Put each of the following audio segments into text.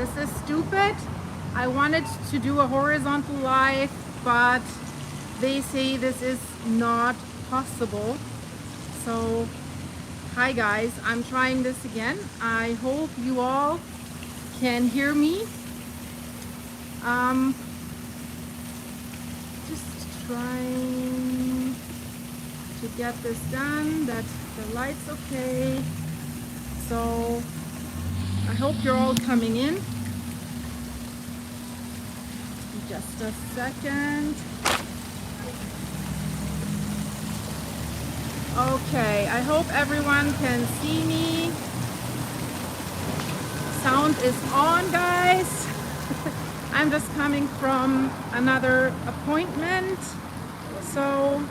This is stupid. I wanted to do a horizontal live, but they say this is not possible. So, hi guys, I'm trying this again. I hope you all can hear me. Just trying to get this done, that the light's okay. So I hope you're all coming in. Just a second. Okay, I hope everyone can see me. Sound is on, guys. I'm just coming from another appointment. So,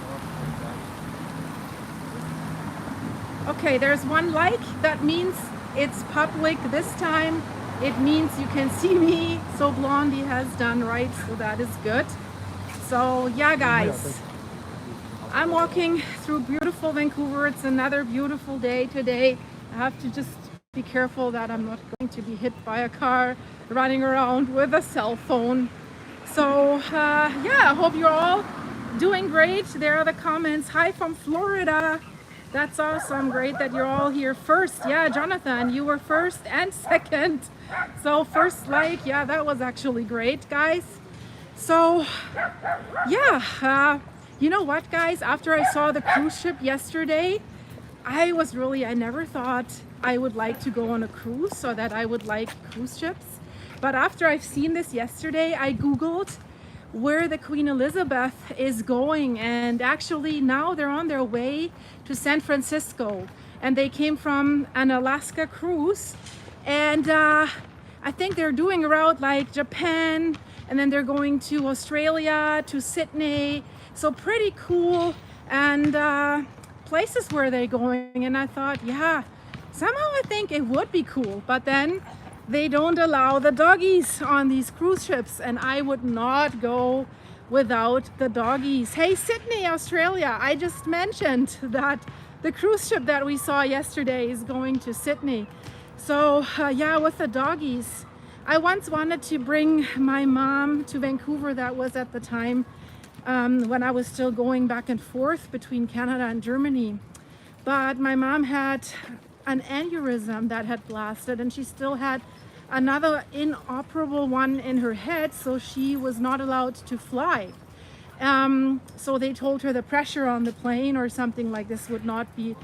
okay, there's one like. That means it's public this time. It means you can see me. So Blondie has done right, so that is good. So yeah, guys, I'm walking through beautiful Vancouver. It's another beautiful day today. I have to just be careful that I'm not going to be hit by a car running around with a cell phone. So yeah, I hope you're all doing great. There are the comments. Hi from Florida. That's awesome. Great that you're all here first. Yeah, Jonathan, you were first and second. So first like, yeah, that was actually great, guys. So yeah, you know what, guys? After I saw the cruise ship yesterday, I never thought I would like to go on a cruise or that I would like cruise ships. But after I've seen this yesterday, I Googled where the Queen Elizabeth is going, and actually now they're on their way to San Francisco, and they came from an Alaska cruise, and I think they're doing a route like Japan, and then they're going to Australia, to Sydney. So pretty cool, and places where they're going. And I thought, yeah, somehow I think it would be cool, but then they don't allow the doggies on these cruise ships, and I would not go without the doggies. Hey, Sydney, Australia, I just mentioned that the cruise ship that we saw yesterday is going to Sydney. So yeah, with the doggies. I once wanted to bring my mom to Vancouver. That was at the time when I was still going back and forth between Canada and Germany. But my mom had an aneurysm that had blasted, and she still had another inoperable one in her head, so she was not allowed to fly. So they told her the pressure on the plane or something like this would not be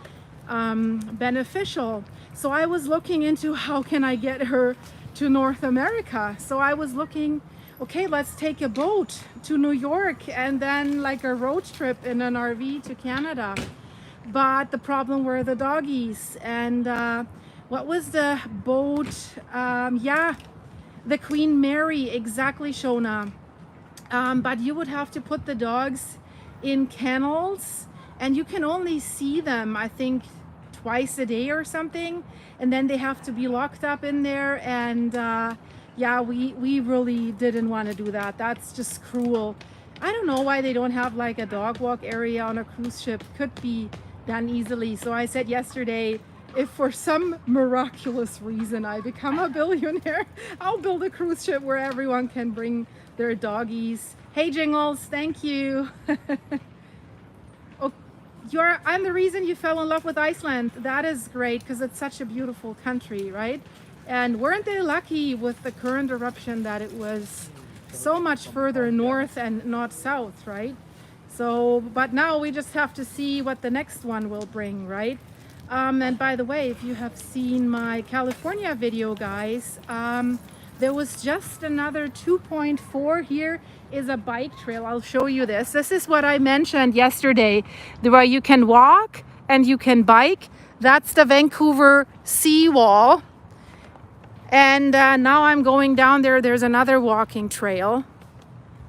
beneficial. So I was looking into how can I get her to North America. So I was looking, okay, let's take a boat to New York and then like a road trip in an RV to Canada. But the problem were the doggies. And what was the boat? Yeah, the Queen Mary, exactly, Shona. But you would have to put the dogs in kennels, and you can only see them, I think, twice a day or something, and then they have to be locked up in there. And yeah, we really didn't want to do that. That's just cruel. I don't know why they don't have like a dog walk area on a cruise ship. Could be done easily. So I said yesterday, if for some miraculous reason I become a billionaire, I'll build a cruise ship where everyone can bring their doggies. Hey Jingles, thank you. Oh, I'm the reason you fell in love with Iceland. That is great, because it's such a beautiful country, right? And weren't they lucky with the current eruption that it was so much further north and not south, right? So, but now we just have to see what the next one will bring, right? And by the way, if you have seen my California video, guys, there was just another 2.4. Here is a bike trail. I'll show you this. This is what I mentioned yesterday, where you can walk and you can bike. That's the Vancouver Seawall. And now I'm going down there. There's another walking trail.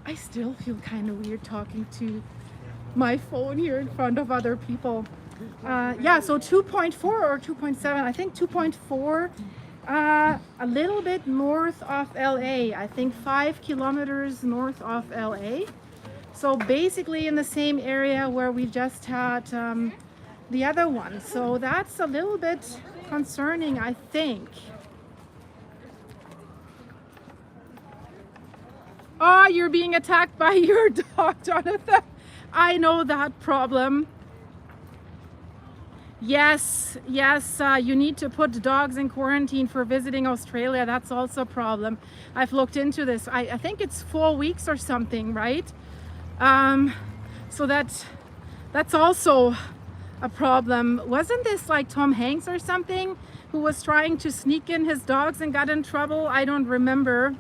I still feel kind of weird talking to my phone here in front of other people. Yeah, so 2.4 or 2.7, I think 2.4, a little bit north of LA, I think 5 kilometers north of LA. So basically in the same area where we just had the other one. So that's a little bit concerning, I think. Oh, you're being attacked by your dog, Jonathan. I know that problem. Yes, you need to put dogs in quarantine for visiting Australia. That's also a problem. I've looked into this. I think it's 4 weeks or something, right? So that's also a problem. Wasn't this like Tom Hanks or something who was trying to sneak in his dogs and got in trouble? I don't remember.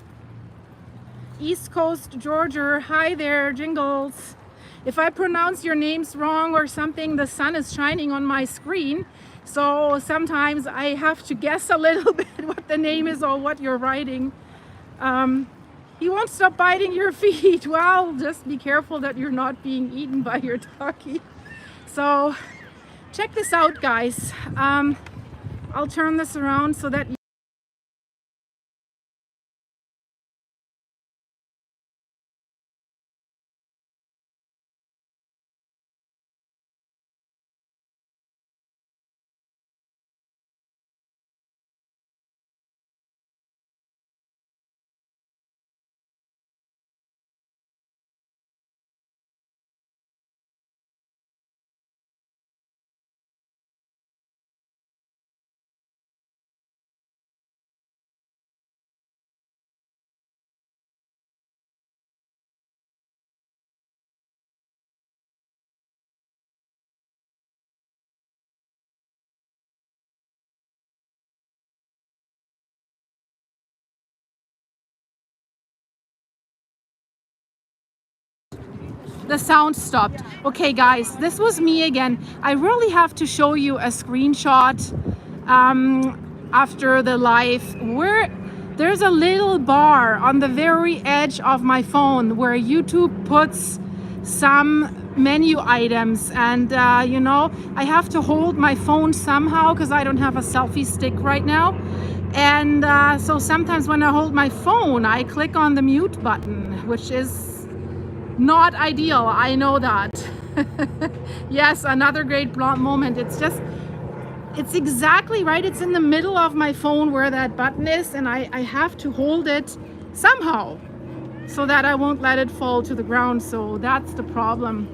East Coast Georgia, hi there, Jingles. If I pronounce your names wrong or something, the sun is shining on my screen, so sometimes I have to guess a little bit what the name is or what you're writing. He won't stop biting your feet. Well, just be careful that you're not being eaten by your doggy. So check this out, guys. I'll turn this around so that the sound stopped. Okay, guys, this was me again. I really have to show you a screenshot after the live where there's a little bar on the very edge of my phone where YouTube puts some menu items, and you know, I have to hold my phone somehow because I don't have a selfie stick right now. And so sometimes when I hold my phone, I click on the mute button, which is not ideal, I know that. Yes, another great blonde moment. It's exactly right. It's in the middle of my phone where that button is, and I have to hold it somehow so that I won't let it fall to the ground. So that's the problem.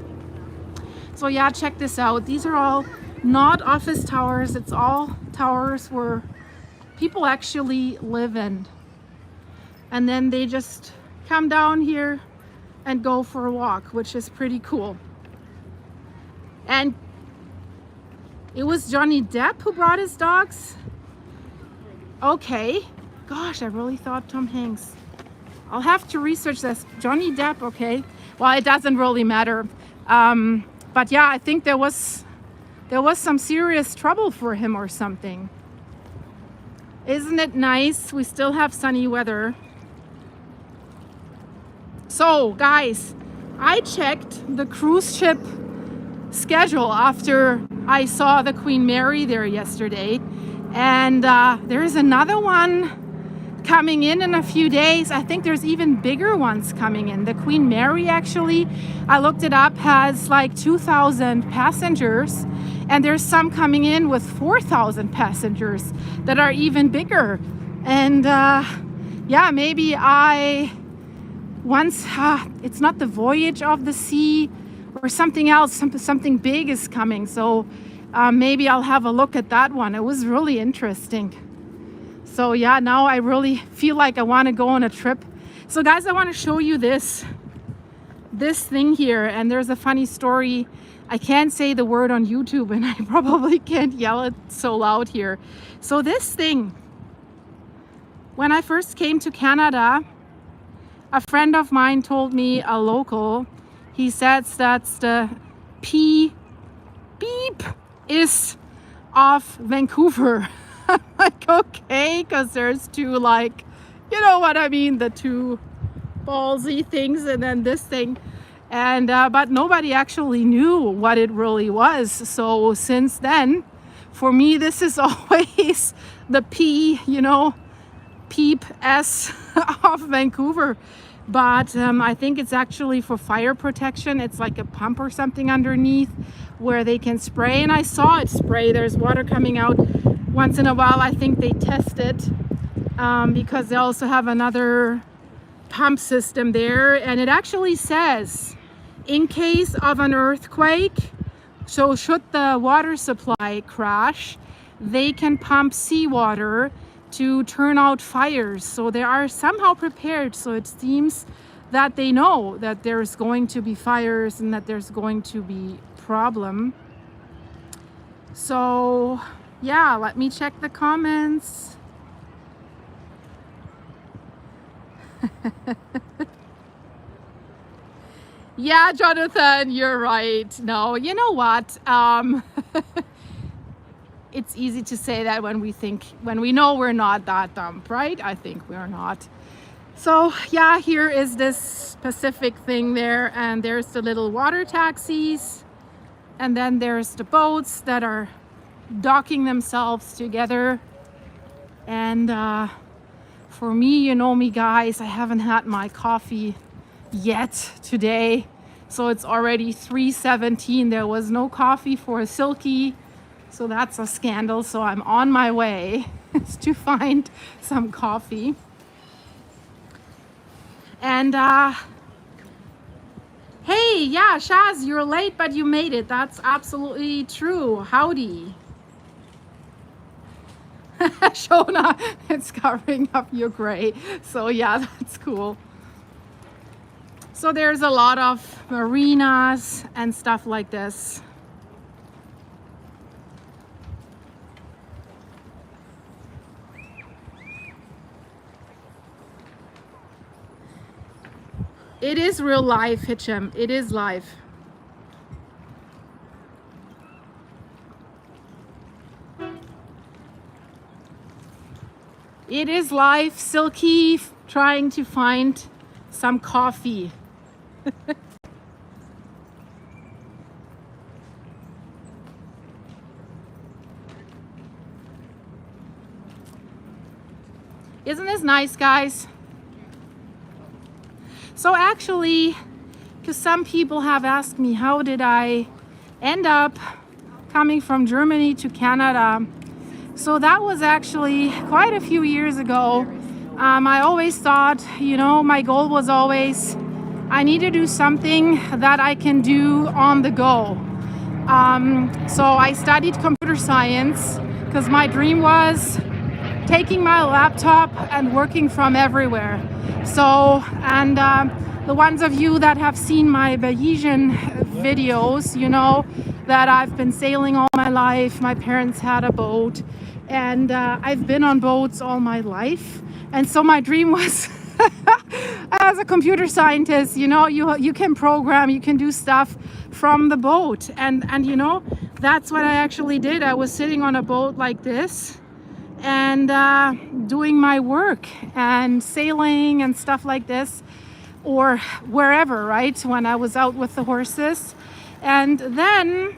So yeah, check this out. These are all not office towers. It's all towers where people actually live in. And then they just come down here and go for a walk, which is pretty cool. And it was Johnny Depp who brought his dogs? Okay. Gosh, I really thought Tom Hanks. I'll have to research this. Johnny Depp, okay. Well, it doesn't really matter. But yeah, I think there was some serious trouble for him or something. Isn't it nice? We still have sunny weather. So guys, I checked the cruise ship schedule after I saw the Queen Mary there yesterday, and there's another one coming in a few days. I think there's even bigger ones coming in. The Queen Mary, actually, I looked it up, has like 2,000 passengers, and there's some coming in with 4,000 passengers that are even bigger. And yeah, maybe once it's not the Voyage of the Sea or something else, something big is coming. So maybe I'll have a look at that one. It was really interesting. So yeah, now I really feel like I want to go on a trip. So guys, I want to show you this thing here. And there's a funny story. I can't say the word on YouTube, and I probably can't yell it so loud here. So this thing, when I first came to Canada, a friend of mine told me, a local, he says that's the beep is of Vancouver. I'm like, okay, because there's two, like, you know what I mean, the two ballsy things and then this thing. And but nobody actually knew what it really was. So since then, for me, this is always the P, you know, peep S of Vancouver. But I think it's actually for fire protection. It's like a pump or something underneath where they can spray. And I saw it spray. There's water coming out once in a while. I think they test it because they also have another pump system there, and it actually says in case of an earthquake, so should the water supply crash, they can pump seawater to turn out fires. So they are somehow prepared. So it seems that they know that there's going to be fires and that there's going to be problem. So yeah, let me check the comments. Yeah, Jonathan, you're right. No, you know what? It's easy to say that when we know we're not that dumb, right? I think we're not. So yeah, here is this Pacific thing there, and there's the little water taxis, and then there's the boats that are docking themselves together. And for me, you know me guys, I haven't had my coffee yet today, so it's already 3:17. There was no coffee for Silky, so that's a scandal. So I'm on my way to find some coffee. And hey, yeah, Shaz, you're late, but you made it. That's absolutely true. Howdy. Shona, it's covering up your gray. So yeah, that's cool. So there's a lot of marinas and stuff like this. It is real life, Hitchem. It is live. It is live. Silky trying to find some coffee. Isn't this nice, guys? So actually, because some people have asked me, how did I end up coming from Germany to Canada? So that was actually quite a few years ago. I always thought, you know, my goal was always, I need to do something that I can do on the go. So I studied computer science because my dream was taking my laptop and working from everywhere. So, and the ones of you that have seen my Bayesian videos, you know that I've been sailing all my life. My parents had a boat, and I've been on boats all my life. And so my dream was, as a computer scientist, you know, you can program, you can do stuff from the boat. And you know, that's what I actually did. I was sitting on a boat like this, and doing my work and sailing and stuff like this, or wherever, right, when I was out with the horses. And then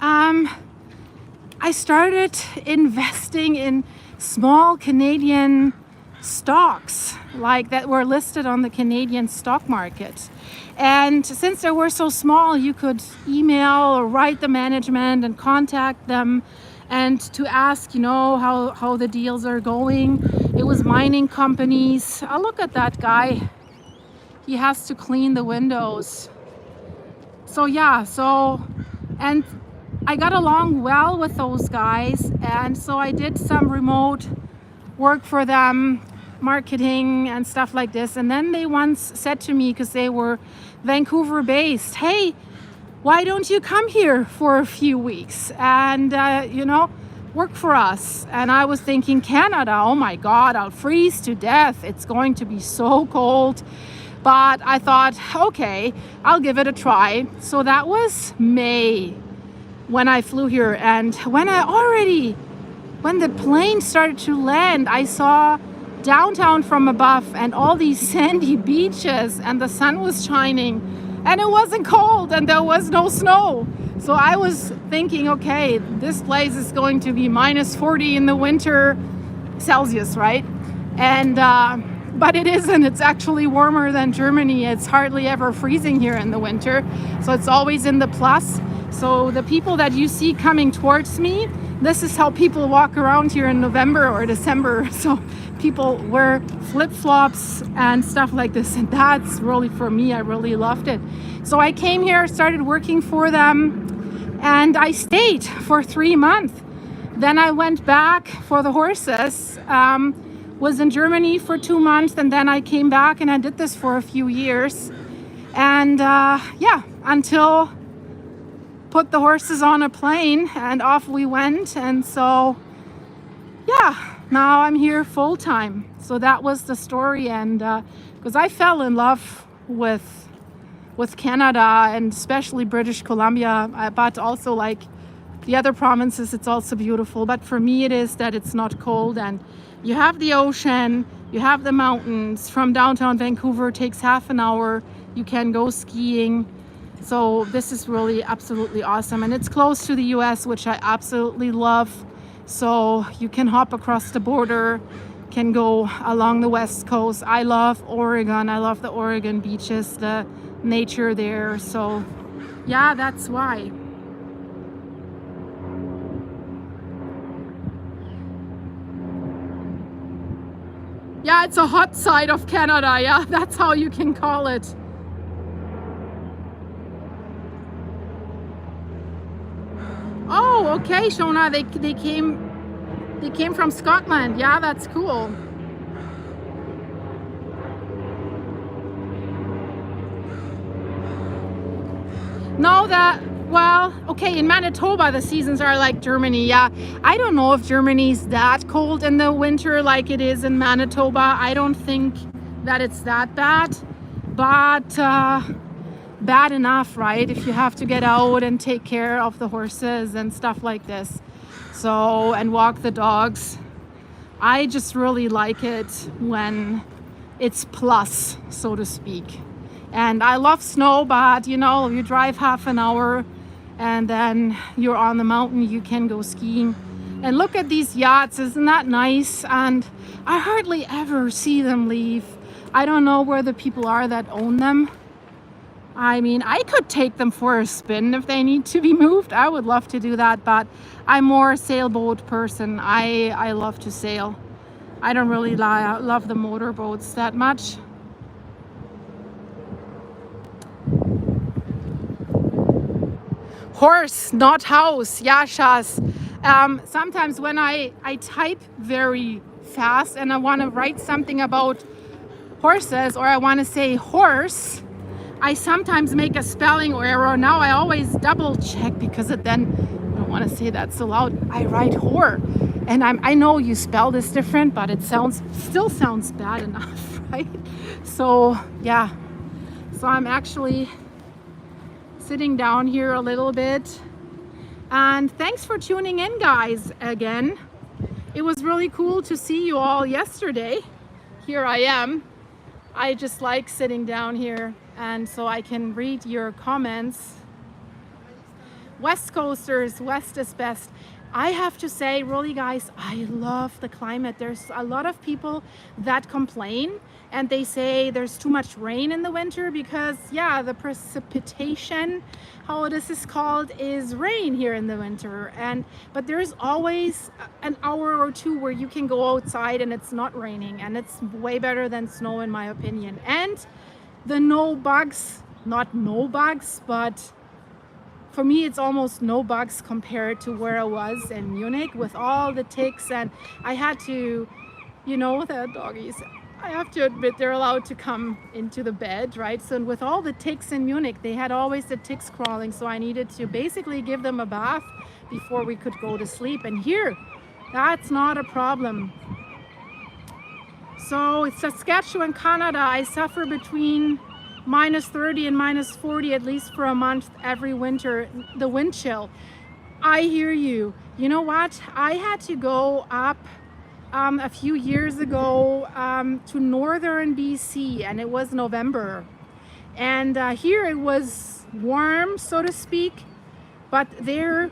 I started investing in small Canadian stocks like that were listed on the Canadian stock market. And since they were so small, you could email or write the management and contact them and to ask, you know, how the deals are going. It was mining companies. Oh, look at that guy. He has to clean the windows. So yeah, and I got along well with those guys, and so I did some remote work for them, marketing and stuff like this. And then they once said to me, because they were Vancouver based, hey, why don't you come here for a few weeks and you know, work for us? And I was thinking, Canada, oh my God, I'll freeze to death. It's going to be so cold. But I thought, okay, I'll give it a try. So that was May when I flew here. And when the plane started to land, I saw downtown from above and all these sandy beaches, and the sun was shining, and it wasn't cold, and there was no snow. So I was thinking, okay, this place is going to be minus 40 in the winter Celsius, right? And but it isn't. It's actually warmer than Germany. It's hardly ever freezing here in the winter, so it's always in the plus. So the people that you see coming towards me, this is how people walk around here in November or December. So people wear flip-flops and stuff like this, and that's really, for me, I really loved it. So I came here, started working for them, and I stayed for 3 months. Then I went back for the horses, was in Germany for 2 months, and then I came back and I did this for a few years. And yeah, until put the horses on a plane and off we went. And so yeah, now I'm here full time. So that was the story. And because I fell in love with Canada, and especially British Columbia, but also like the other provinces, it's also beautiful. But for me, it is that it's not cold, and you have the ocean, you have the mountains. From downtown Vancouver, it takes half an hour. You can go skiing. So this is really absolutely awesome. And it's close to the US, which I absolutely love. So you can hop across the border, can go along the West Coast. I love Oregon. I love the Oregon beaches, the nature there. So yeah, that's why. Yeah, it's a hot side of Canada. Yeah, that's how you can call it. Oh, okay, Shona, they came from Scotland. Yeah, that's cool. No, well, okay, in Manitoba the seasons are like Germany. Yeah, I don't know if Germany's that cold in the winter like it is in Manitoba. I don't think that it's that bad, but bad enough, right? If you have to get out and take care of the horses and stuff like this, so, and walk the dogs. I just really like it when it's plus, so to speak. And I love snow, but you know, you drive half an hour and then you're on the mountain, you can go skiing. And look at these yachts, isn't that nice? And I hardly ever see them leave. I don't know where the people are that own them. I mean, I could take them for a spin if they need to be moved. I would love to do that, but I'm more a sailboat person. I love to sail. I don't really love the motorboats that much. Horse, not house. Yashas. Sometimes when I type very fast and I want to write something about horses, or I want to say horse, I sometimes make a spelling error. Now I always double check, because it then, I don't want to say that so loud, I write whore. And I know you spell this different, but it still sounds bad enough, right? So yeah, so I'm actually sitting down here a little bit. And thanks for tuning in, guys, again. It was really cool to see you all yesterday. Here I am. I just like sitting down here, and so I can read your comments. West Coasters, West is best. I have to say, really, guys, I love the climate. There's a lot of people that complain and they say there's too much rain in the winter because, yeah, the precipitation, how this is called, is rain here in the winter. But there's always an hour or two where you can go outside and it's not raining, and it's way better than snow, in my opinion. And the no bugs, not no bugs, but for me, it's almost no bugs compared to where I was in Munich with all the ticks. And I had to, you know, the doggies, I have to admit, they're allowed to come into the bed, right? So with all the ticks in Munich, they had always the ticks crawling. So I needed to basically give them a bath before we could go to sleep. And here, that's not a problem. So it's Saskatchewan, Canada. I suffer between -30 and -40 at least for a month every winter, the wind chill. I hear you. You know what? I had to go up a few years ago to northern BC, and it was November. And here it was warm, so to speak, but there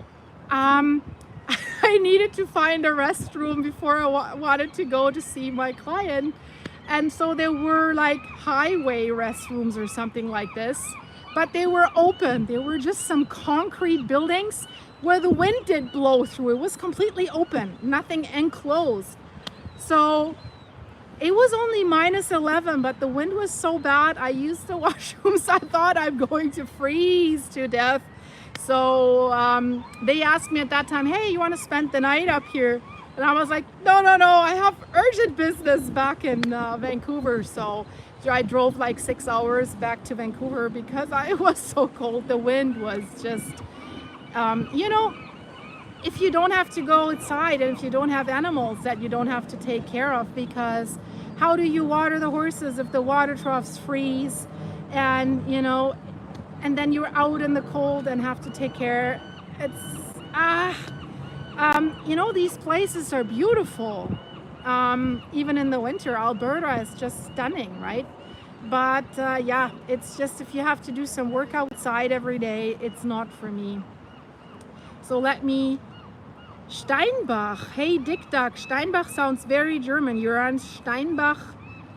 I needed to find a restroom before I wanted to go to see my client. And so there were like highway restrooms or something like this, but they were open. They were just some concrete buildings where the wind did blow through. It was completely open, nothing enclosed. So It was only -11, but the wind was so bad. I used the washrooms. I thought I'm going to freeze to death. So they asked me at that time, hey, you want to spend the night up here? And I was like, no, no, no, I have urgent business back in Vancouver. So I drove like 6 hours back to Vancouver because I was so cold. The wind was just, you know, if you don't have to go outside and if you don't have animals that you don't have to take care of, because how do you water the horses if the water troughs freeze and, you know, and then you're out in the cold and have to take care. It's, you know, these places are beautiful. Even in the winter, Alberta is just stunning, right? But yeah, it's just if you have to do some work outside every day, it's not for me. So let me, Steinbach, hey Dick Duck, Steinbach sounds very German. You're on Steinbach,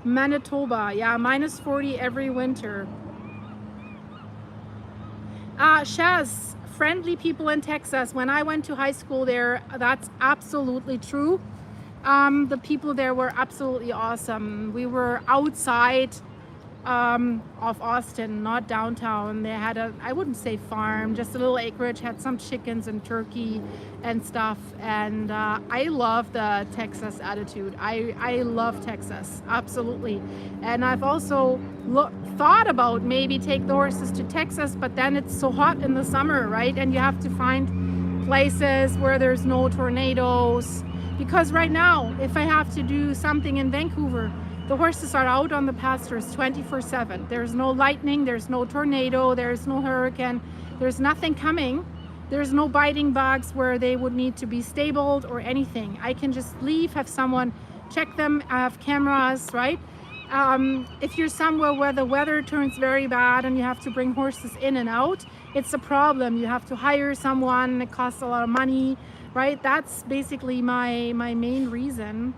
Manitoba. Yeah, -40 every winter. Shaz, friendly people in Texas. When I went to high school there, that's absolutely true. The people there were absolutely awesome. We were outside of Austin, not downtown. They had a, I wouldn't say farm, just a little acreage, had some chickens and turkey and stuff. And I love the Texas attitude. I love Texas, absolutely. And I've also thought about maybe take the horses to Texas, but then it's so hot in the summer, right? And you have to find places where there's no tornadoes. Because right now, if I have to do something in Vancouver, the horses are out on the pastures 24/7. There's no lightning, there's no tornado, there's no hurricane, there's nothing coming. There's no biting bugs where they would need to be stabled or anything. I can just leave, have someone check them, I have cameras, right? If you're somewhere where the weather turns very bad and you have to bring horses in and out, it's a problem. You have to hire someone, it costs a lot of money, right? That's basically my main reason.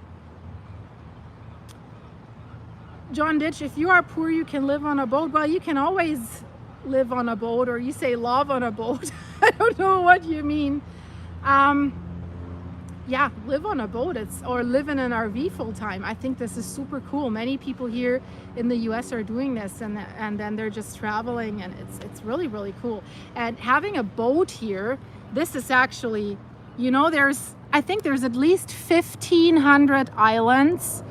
John Ditch, if you are poor, you can live on a boat. Well, you can always live on a boat, or you say love on a boat. I don't know what you mean. Yeah, live on a boat, or live in an RV full time. I think this is super cool. Many people here in the US are doing this, and then they're just traveling, and it's really, really cool. And having a boat here, this is actually, you know, I think there's at least 1,500 islands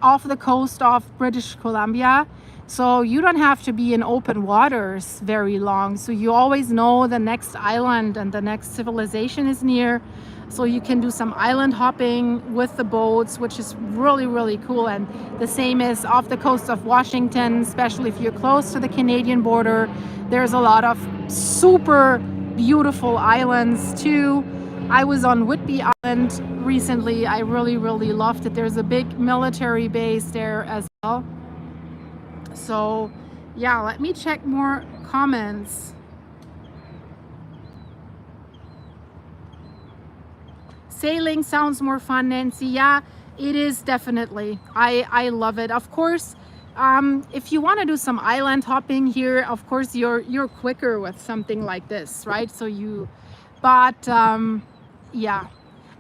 off the coast of British Columbia. So you don't have to be in open waters very long. So you always know the next island and the next civilization is near. So you can do some island hopping with the boats, which is really, really cool. And the same is off the coast of Washington, especially if you're close to the Canadian border. There's a lot of super beautiful islands too. I was on Whidbey Island recently. I really, really loved it. There's a big military base there as well. So yeah, let me check more comments. Sailing sounds more fun, Nancy. Yeah, it is definitely. I love it. Of course, if you want to do some island hopping here, of course you're quicker with something like this, right? So but yeah,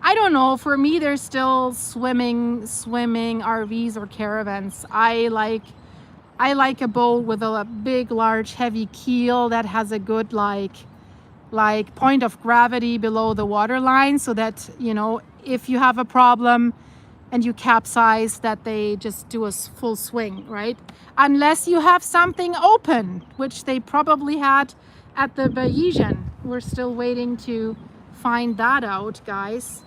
I don't know. For me, there's still swimming, RVs or caravans. I like a boat with a big, large, heavy keel that has a good like point of gravity below the water line, so that, you know, if you have a problem and you capsize, that they just do a full swing, right? Unless you have something open, which they probably had at the Bayesian. We're still waiting to find that out, guys.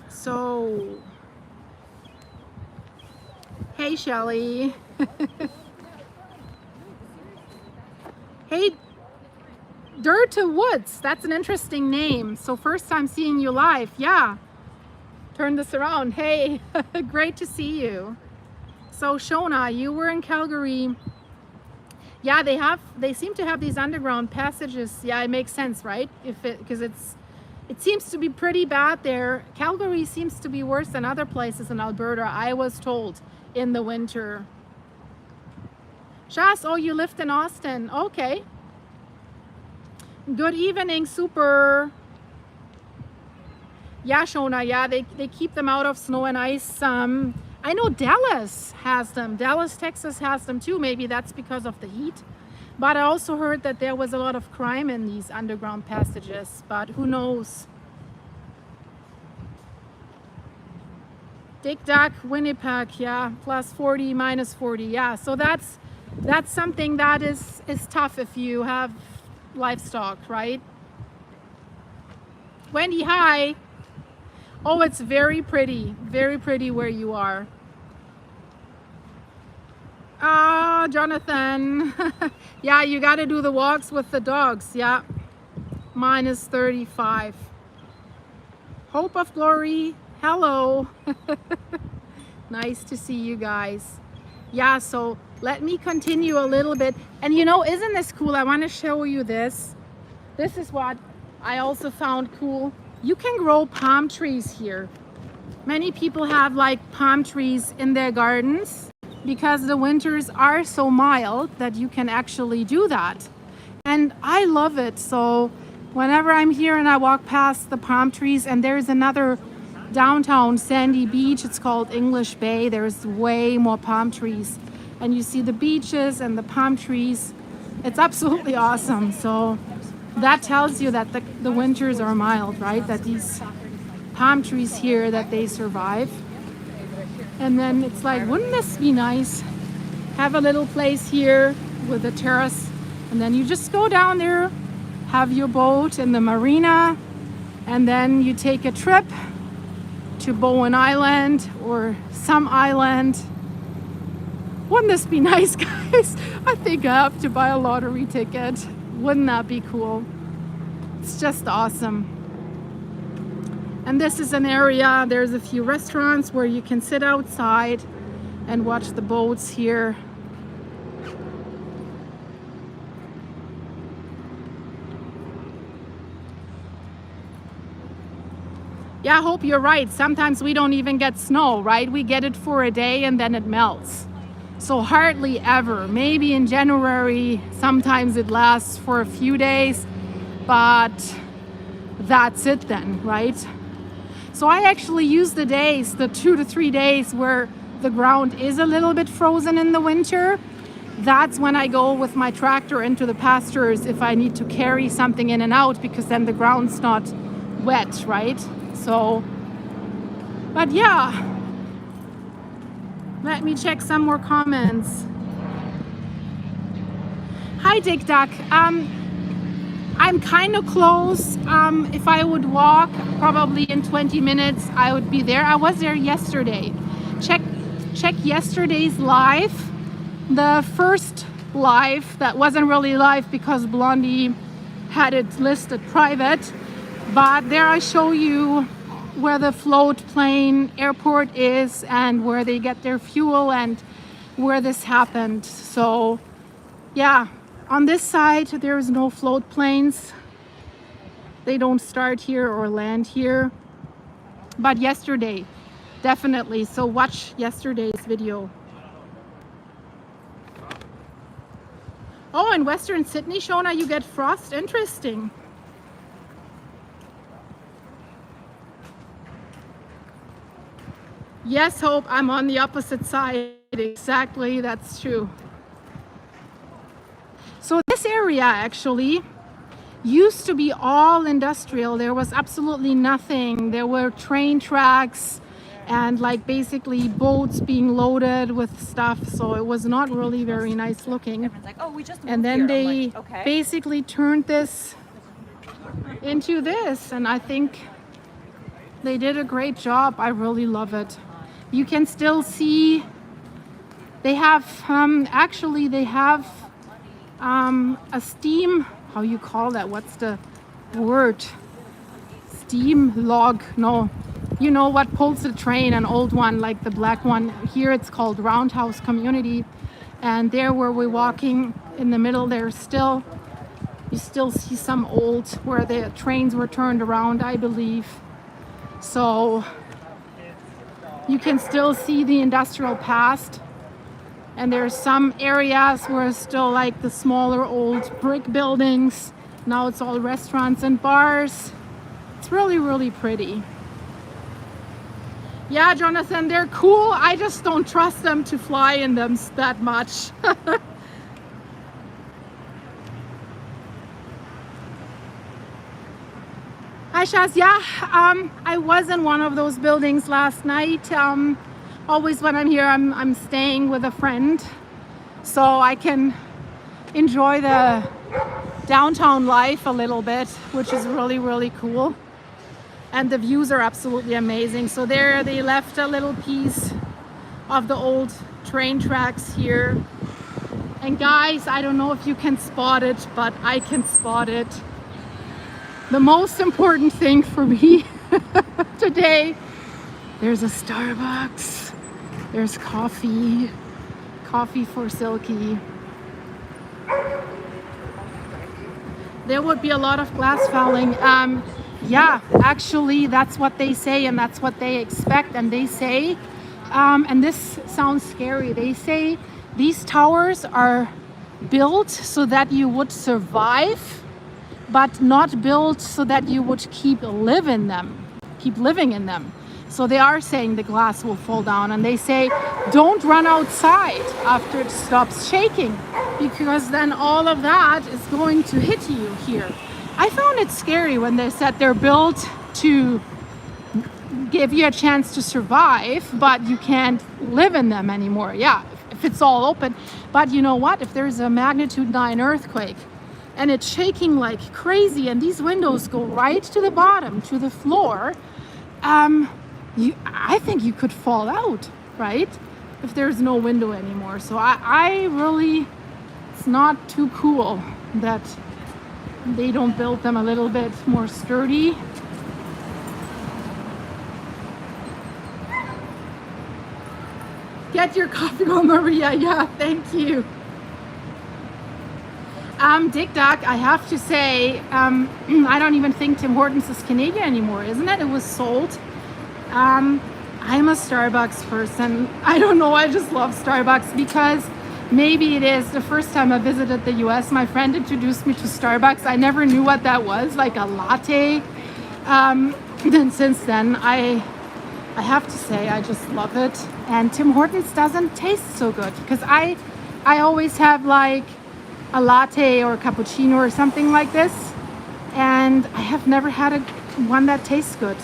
So, hey Shelly. Hey Dirta Woods, that's an interesting name. So first time seeing you live. Yeah, turn this around. Hey, great to see you. So Shona, you were in Calgary. Yeah, they seem to have these underground passages. Yeah, it makes sense, right? Because it seems to be pretty bad there. Calgary seems to be worse than other places in Alberta, I was told, in the winter. Shas, oh, you lived in Austin. Okay. Good evening, super. Yeah, Shona, yeah, they keep them out of snow and ice. I know Dallas has them. Dallas, Texas has them too. Maybe that's because of the heat. But I also heard that there was a lot of crime in these underground passages, but who knows? Dick Duck, Winnipeg, yeah, plus 40, minus 40, yeah. So that's something that is tough if you have livestock, right? Wendy, hi. Oh, it's very pretty where you are. Ah, Jonathan. Yeah, you got to do the walks with the dogs. Yeah, minus 35. Hope of Glory, hello. Nice to see you guys. Yeah, so let me continue a little bit. And you know, isn't this cool? I want to show you this. This is what I also found cool. You can grow palm trees here. Many people have like palm trees in their gardens because the winters are so mild that you can actually do that. And I love it. So whenever I'm here and I walk past the palm trees, and there's another downtown sandy beach, it's called English Bay, there's way more palm trees. And you see the beaches and the palm trees. It's absolutely awesome. So that tells you that the winters are mild, right? That these palm trees here, that they survive. And then it's like, wouldn't this be nice? Have a little place here with a terrace, and then you just go down there, have your boat in the marina, and then you take a trip to Bowen Island or some island. Wouldn't this be nice, guys? I think I have to buy a lottery ticket. Wouldn't that be cool? It's just awesome. And this is an area, there's a few restaurants where you can sit outside and watch the boats here. Yeah, I hope you're right. Sometimes we don't even get snow, right? We get it for a day and then it melts. So hardly ever. Maybe in January, sometimes it lasts for a few days, but that's it then, right? So I actually use the days, the 2 to 3 days where the ground is a little bit frozen in the winter. That's when I go with my tractor into the pastures if I need to carry something in and out, because then the ground's not wet, right? So, but yeah. Let me check some more comments. Hi, Dick Duck. I'm kind of close. If I would walk, probably in 20 minutes, I would be there. I was there yesterday. Check yesterday's live. The first live that wasn't really live because Blondie had it listed private. But there I show you where the float plane airport is and where they get their fuel and where this happened. So yeah, on this side there is no float planes. They don't start here or land here. But yesterday, definitely. So watch yesterday's video. Oh, in Western Sydney, Shona, you get frost. Interesting. Yes, Hope, I'm on the opposite side. Exactly, that's true. So this area actually used to be all industrial. There was absolutely nothing. There were train tracks and like basically boats being loaded with stuff. So it was not really very nice looking. Everyone's like, oh, we just moved and then here. they like, okay. basically turned this into this. And I think they did a great job. I really love it. You can still see they have actually they have a steam, how you call that, what's the word, steam log, no, you know what pulls the train, an old one like the black one. Here it's called Roundhouse Community, and there where we're walking in the middle, there's still, you still see some old where the trains were turned around, I believe. So you can still see the industrial past, and there's some areas where it's still like the smaller old brick buildings. Now it's all restaurants and bars. It's really, really pretty. Yeah, Jonathan, they're cool. I just don't trust them to fly in them that much. Hi, Shaz. Yeah, I was in one of those buildings last night. Always when I'm here, I'm staying with a friend, so I can enjoy the downtown life a little bit, which is really, really cool. And the views are absolutely amazing. So there they left a little piece of the old train tracks here. And guys, I don't know if you can spot it, but I can spot it. The most important thing for me today, there's a Starbucks, there's coffee for Silky. There would be a lot of glass fouling. Yeah, actually that's what they say and that's what they expect. And they say, and this sounds scary, they say these towers are built so that you would survive, but not built so that you would keep living in them. So they are saying the glass will fall down, and they say don't run outside after it stops shaking, because then all of that is going to hit you here. I found it scary when they said they're built to give you a chance to survive, but you can't live in them anymore. Yeah, if it's all open. But you know what? If there's a magnitude 9 earthquake and it's shaking like crazy and these windows go right to the bottom, to the floor, I think you could fall out, right? If there's no window anymore. So I really, it's not too cool that they don't build them a little bit more sturdy. Get your coffee on, Maria. Yeah, thank you. Dick Duck, I have to say, I don't even think Tim Hortons is Canadian anymore, isn't it? It was sold. I'm a Starbucks person. I don't know, I just love Starbucks because maybe it is the first time I visited the US, my friend introduced me to Starbucks. I never knew what that was, like a latte. Then since then, I have to say, I just love it. And Tim Hortons doesn't taste so good because I always have like a latte or a cappuccino or something like this. And I have never had one that tastes good.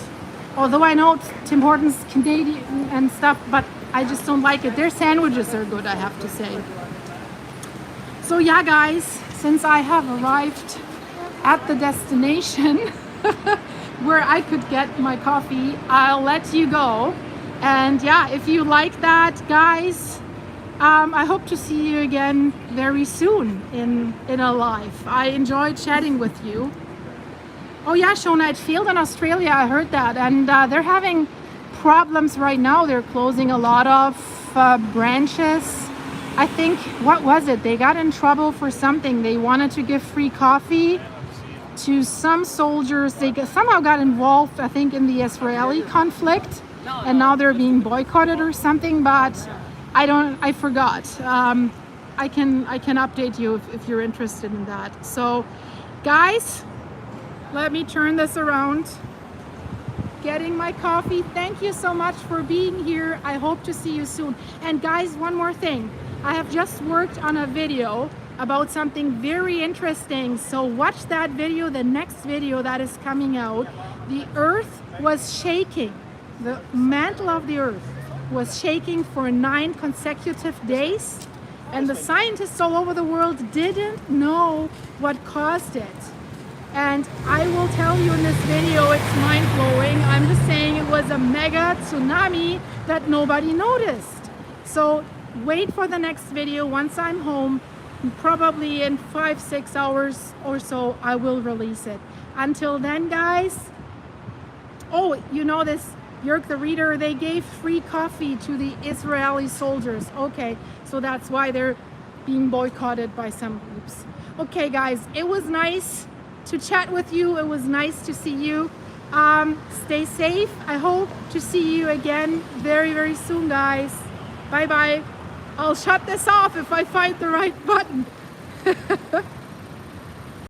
Although I know Tim Hortons Canadian and stuff, but I just don't like it. Their sandwiches are good, I have to say. So yeah, guys, since I have arrived at the destination where I could get my coffee, I'll let you go. And yeah, if you like that, guys, I hope to see you again very soon in a live. I enjoyed chatting with you. Oh yeah, Shona, it failed in Australia, I heard that. And they're having problems right now. They're closing a lot of branches. I think, what was it? They got in trouble for something. They wanted to give free coffee to some soldiers. They somehow got involved, I think, in the Israeli conflict. And now they're being boycotted or something, but I forgot. I can update you if you're interested in that. So guys, let me turn this around. Getting my coffee. Thank you so much for being here. I hope to see you soon. And guys, one more thing. I have just worked on a video about something very interesting. So watch that video, the next video that is coming out. The earth was shaking. The mantle of the earth was shaking for 9 consecutive days. And the scientists all over the world didn't know what caused it. And I will tell you in this video, it's mind-blowing. I'm just saying it was a mega tsunami that nobody noticed. So wait for the next video. Once I'm home, probably in 5-6 hours or so, I will release it. Until then, guys, oh, you know this, Jörg the Reader, they gave free coffee to the Israeli soldiers. Okay, so that's why they're being boycotted by some groups. Okay, guys, it was nice to chat with you. It was nice to see you. Stay safe. I hope to see you again very, very soon, guys. Bye bye. I'll shut this off if I find the right button.